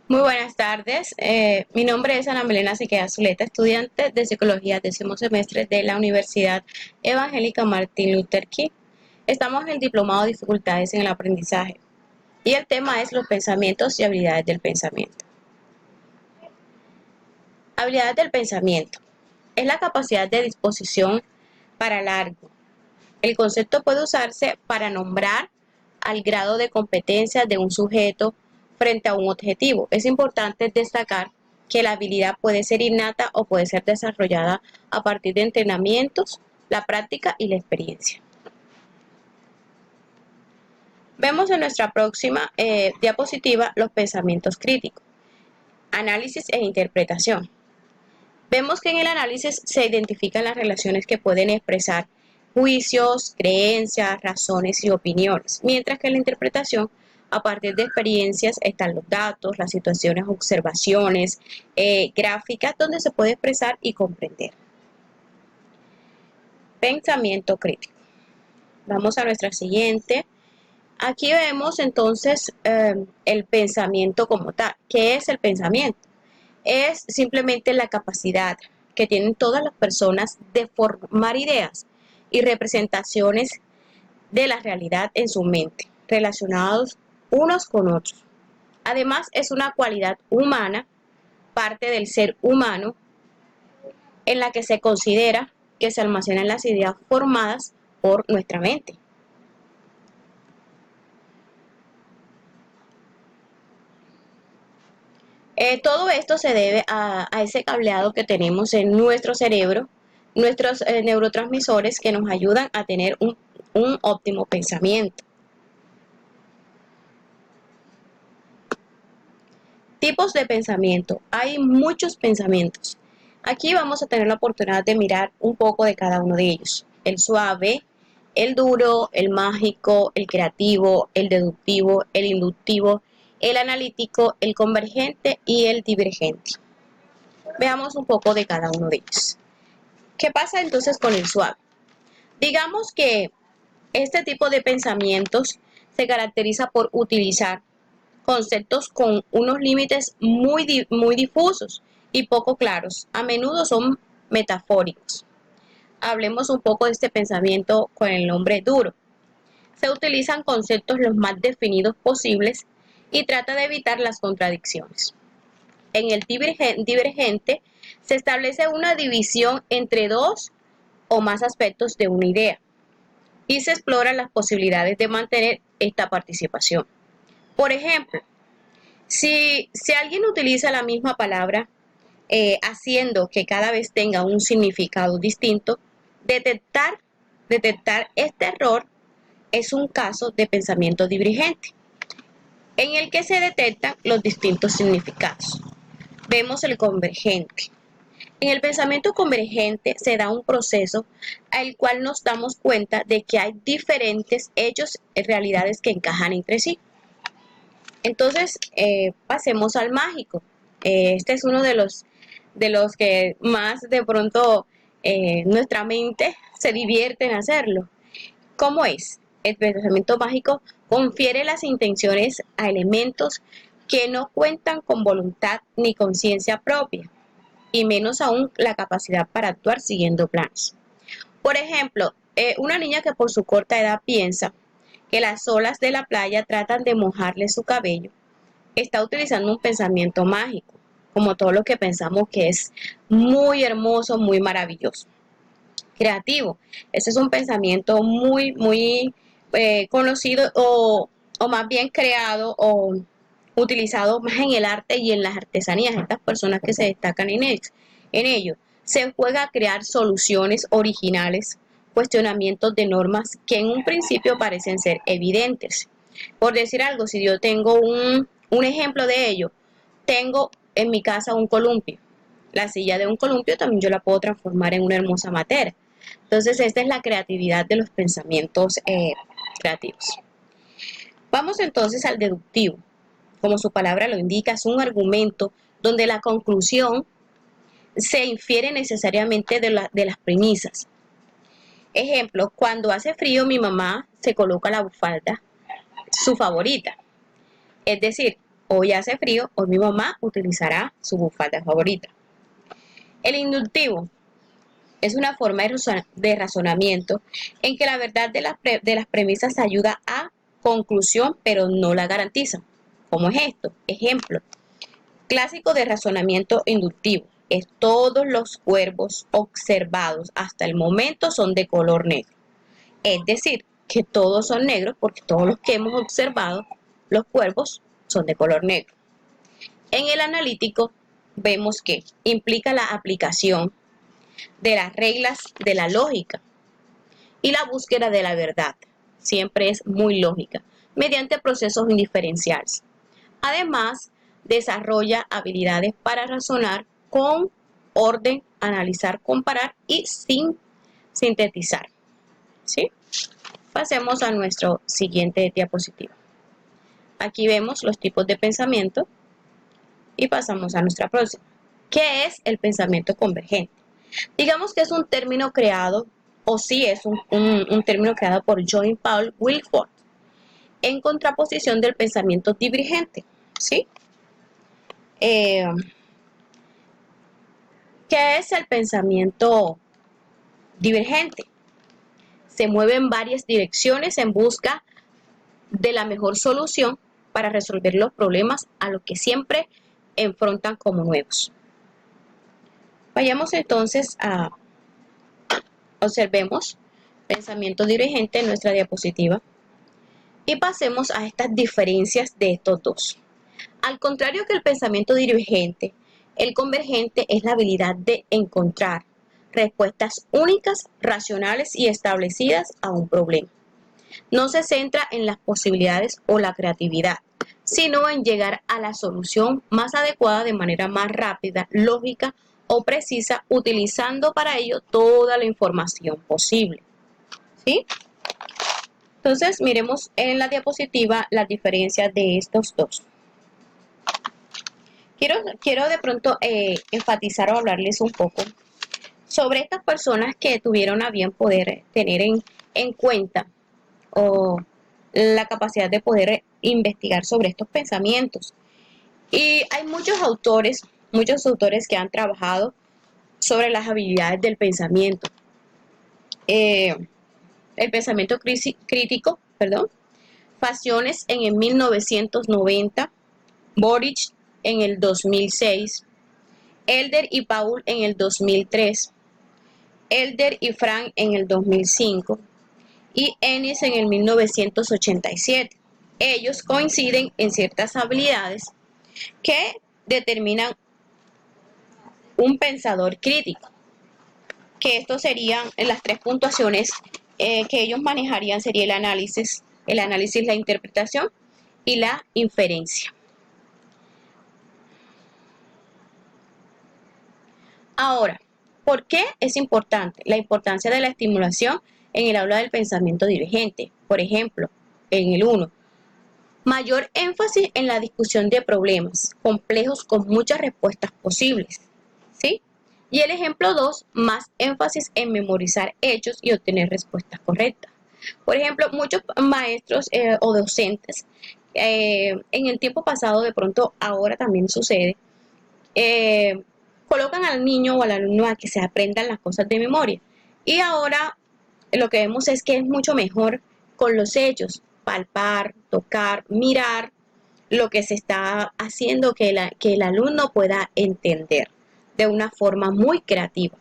Muy buenas tardes. Mi nombre es Ana Melena Sequeira Zuleta, estudiante de Psicología, 10º semestre de la Universidad Evangélica Martin Luther King. Estamos en el Diplomado de Dificultades en el Aprendizaje y el tema es los pensamientos y habilidades del pensamiento. Habilidades del pensamiento. Es la capacidad de disposición para algo. El concepto puede usarse para nombrar al grado de competencia de un sujeto frente a un objetivo. Es importante destacar que la habilidad puede ser innata o puede ser desarrollada a partir de entrenamientos, la práctica y la experiencia. Vemos en nuestra próxima diapositiva los pensamientos críticos, análisis e interpretación. Vemos que en el análisis se identifican las relaciones que pueden expresar juicios, creencias, razones y opiniones, mientras que en la interpretación, a partir de experiencias, están los datos, las situaciones, observaciones, gráficas, donde se puede expresar y comprender. Pensamiento crítico. Vamos a nuestra siguiente. Aquí vemos entonces el pensamiento como tal. ¿Qué es el pensamiento? Es simplemente la capacidad que tienen todas las personas de formar ideas y representaciones de la realidad en su mente, relacionados unos con otros. Además, es una cualidad humana, parte del ser humano, en la que se considera que se almacenan las ideas formadas por nuestra mente. Todo esto se debe a ese cableado que tenemos en nuestro cerebro, nuestros neurotransmisores que nos ayudan a tener un óptimo pensamiento. Tipos de pensamiento. Hay muchos pensamientos. Aquí vamos a tener la oportunidad de mirar un poco de cada uno de ellos. El suave, el duro, el mágico, el creativo, el deductivo, el inductivo, el analítico, el convergente y el divergente. Veamos un poco de cada uno de ellos. ¿Qué pasa entonces con el suave? Digamos que este tipo de pensamientos se caracteriza por utilizar conceptos con unos límites muy difusos y poco claros. A menudo son metafóricos. Hablemos un poco de este pensamiento con el nombre duro. Se utilizan conceptos los más definidos posibles y trata de evitar las contradicciones. En el divergente se establece una división entre dos o más aspectos de una idea y se exploran las posibilidades de mantener esta participación. Por ejemplo, si alguien utiliza la misma palabra haciendo que cada vez tenga un significado distinto, detectar, detectar este error es un caso de pensamiento divergente, en el que se detectan los distintos significados. Vemos el convergente. En el pensamiento convergente se da un proceso al cual nos damos cuenta de que hay diferentes hechos y realidades que encajan entre sí. Entonces, pasemos al mágico. Este es uno de los que más de pronto nuestra mente se divierte en hacerlo. ¿Cómo es? El pensamiento mágico confiere las intenciones a elementos que no cuentan con voluntad ni conciencia propia, y menos aún la capacidad para actuar siguiendo planes. Por ejemplo, una niña que por su corta edad piensa que las olas de la playa tratan de mojarle su cabello, está utilizando un pensamiento mágico, como todo lo que pensamos que es muy hermoso, muy maravilloso. Creativo, ese es un pensamiento muy conocido o más bien creado o utilizado más en el arte y en las artesanías, estas personas que se destacan en ello. Se juega a crear soluciones originales, cuestionamientos de normas que en un principio parecen ser evidentes. Por decir algo, si yo tengo un ejemplo de ello, tengo en mi casa un columpio. La silla de un columpio también yo la puedo transformar en una hermosa matera. Entonces, esta es la creatividad de los pensamientos creativos. Vamos entonces al deductivo. Como su palabra lo indica, es un argumento donde la conclusión se infiere necesariamente de las premisas. Ejemplo, cuando hace frío mi mamá se coloca la bufanda, su favorita. Es decir, hoy hace frío, hoy mi mamá utilizará su bufanda favorita. El inductivo es una forma de razonamiento en que la verdad de las premisas ayuda a conclusión, pero no la garantiza. ¿Cómo es esto? Ejemplo, clásico de razonamiento inductivo. Es todos los cuervos observados hasta el momento son de color negro. Es decir, que todos son negros porque todos los que hemos observado, los cuervos, son de color negro. En el analítico vemos que implica la aplicación de las reglas de la lógica y la búsqueda de la verdad. Siempre es muy lógica, mediante procesos indiferenciales. Además, desarrolla habilidades para razonar con orden, analizar, comparar y sintetizar. ¿Sí? Pasemos a nuestro siguiente diapositiva. Aquí vemos los tipos de pensamiento y pasamos a nuestra próxima. ¿Qué es el pensamiento convergente? Digamos que es un término creado, o sí es un término creado por John Paul Wilford, en contraposición del pensamiento divergente. ¿Sí? ¿Qué es el pensamiento divergente? Se mueve en varias direcciones en busca de la mejor solución para resolver los problemas a los que siempre enfrentan como nuevos. Vayamos entonces a observemos pensamiento divergente en nuestra diapositiva y pasemos a estas diferencias de estos dos. Al contrario que el pensamiento divergente, el convergente es la habilidad de encontrar respuestas únicas, racionales y establecidas a un problema. No se centra en las posibilidades o la creatividad, sino en llegar a la solución más adecuada de manera más rápida, lógica o precisa, utilizando para ello toda la información posible. ¿Sí? Entonces, miremos en la diapositiva las diferencias de estos dos. Quiero de pronto enfatizar o hablarles un poco sobre estas personas que tuvieron a bien poder tener en cuenta o la capacidad de poder investigar sobre estos pensamientos. Y hay muchos autores que han trabajado sobre las habilidades del pensamiento. El pensamiento crítico, perdón, Pasiones en el 1990, Boric en el 2006, Elder y Paul en el 2003, Elder y Frank en el 2005 y Ennis en el 1987. Ellos coinciden en ciertas habilidades que determinan un pensador crítico, que estos serían las tres puntuaciones que ellos manejarían, sería el análisis, la interpretación y la inferencia. Ahora, ¿por qué es importante? La importancia de la estimulación en el aula del pensamiento divergente. Por ejemplo, en el 1, mayor énfasis en la discusión de problemas complejos con muchas respuestas posibles. ¿Sí? Y el ejemplo 2, más énfasis en memorizar hechos y obtener respuestas correctas. Por ejemplo, muchos maestros o docentes, en el tiempo pasado, de pronto ahora también sucede, colocan al niño o al alumno a que se aprendan las cosas de memoria. Y ahora lo que vemos es que es mucho mejor con los hechos, palpar, tocar, mirar lo que se está haciendo que el alumno pueda entender de una forma muy creativa.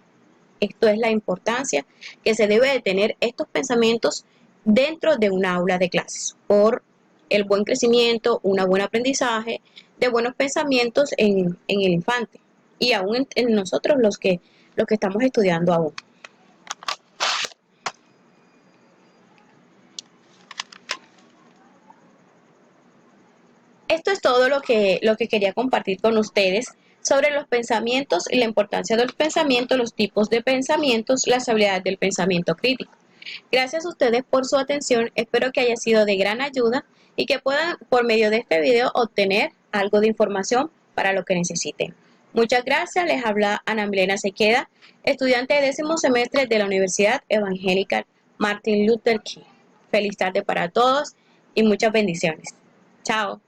Esto es la importancia que se debe de tener estos pensamientos dentro de un aula de clases por el buen crecimiento, un buen aprendizaje de buenos pensamientos en el infante y aún en nosotros los que estamos estudiando aún. Esto es todo lo que quería compartir con ustedes sobre los pensamientos y la importancia de los pensamientos, los tipos de pensamientos, las habilidades del pensamiento crítico. Gracias a ustedes por su atención, espero que haya sido de gran ayuda y que puedan por medio de este video obtener algo de información para lo que necesiten. Muchas gracias, les habla Ana Milena Sequeda, estudiante de 10º semestre de la Universidad Evangélica Martin Luther King. Feliz tarde para todos y muchas bendiciones. Chao.